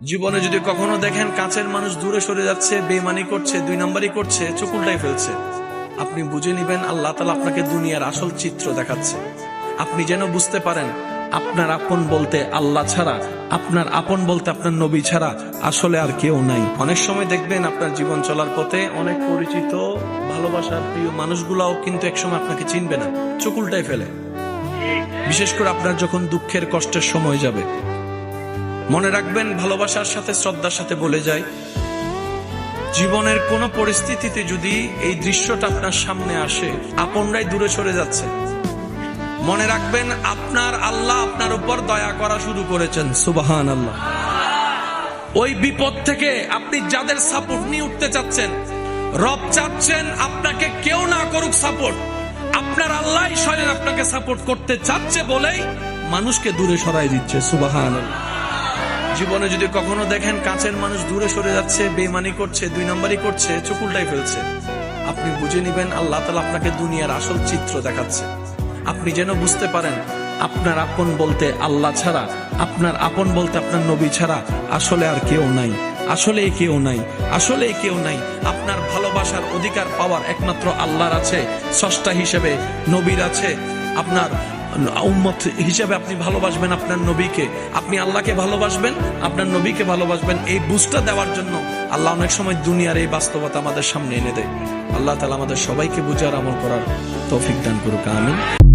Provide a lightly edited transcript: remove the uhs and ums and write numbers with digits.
জীবনে যদি কখনো দেখেন কাছের মানুষ দূরে সরে যাচ্ছে, বেঈমানি করছে, দুই নম্বরই করছে, চোখ উল্টাই ফেলছে, আপনি বুঝে নিবেন আল্লাহ তাআলা আপনাকে দুনিয়ার আসল চিত্র দেখাচ্ছে। আপনি যেন বুঝতে পারেন আপনার আপন বলতে আল্লাহ ছাড়া, আপনার আপন বলতে আপনার নবী ছাড়া আসলে আর কেউ নাই। অনেক সময় দেখবেন আপনার জীবন চলার পথে অনেক পরিচিত ভালোবাসার প্রিয় মানুষগুলাও কিন্তু একসময় আপনাকে চিনবে না, চোখ উল্টাই ফেলে। বিশেষ করে আপনার যখন দুঃখের কষ্টের সময় যাবে, মনে রাখবেন ভালোবাসার সাথে শ্রদ্ধার সাথে বলে যায়, জীবনের কোন পরিস্থিতিতে যদি এই দৃশ্যটা আপনার সামনে আসে, আপনরাই দূরে সরে যাচ্ছে, মনে রাখবেন আপনার আল্লাহ আপনার উপর দয়া করা শুরু করেছেন। সুবহানাল্লাহ। ওই বিপদ থেকে আপনি যাদের সাপোর্ট নিয়ে উঠতে চাচ্ছেন, রব চাচ্ছেন আপনাকে কেউ না করুক সাপোর্ট, আপনার আল্লাহ স্বয়ং আপনাকে সাপোর্ট করতে চাচ্ছে বলেই মানুষকে দূরে সরাই দিচ্ছে। সুবহানাল্লাহ। জীবনে যদি কখনো দেখেন কাছের মানুষ দূরে সরে যাচ্ছে, বেঈমানি করছে, দুই নম্বরই করছে, চোখ উল্টাই ফেলছে, আপনি বুঝে নিবেন আল্লাহ তাআলা আপনাকে দুনিয়ার আসল চিত্র দেখাচ্ছে। আপনি যেন বুঝতে পারেন আপনার আপন বলতে আল্লাহ ছাড়া, আপনার আপন বলতে আপনার নবী ছাড়া আসলে আর কেউ নাই, আসলে কেউ নাই, আসলে কেউ নাই। আপনার ভালোবাসার অধিকার পাওয়ার একমাত্র আল্লাহর আছে, স্রষ্টা হিসেবে নবীর আছে। আপনার উম্মত হিসেবে আপনি ভালোবাসবেন আপনার নবীকে, আপনি আল্লাহকে ভালোবাসবেন, আপনার নবীকে ভালোবাসবেন। এই বুঝটা দেওয়ার জন্য আল্লাহ অনেক সময় দুনিয়ার এই বাস্তবতা আমাদের সামনে এনে দেয়। আল্লাহ তাআলা আমাদের সবাইকে বুঝার আমল করার তৌফিক দান করুক। আমিন।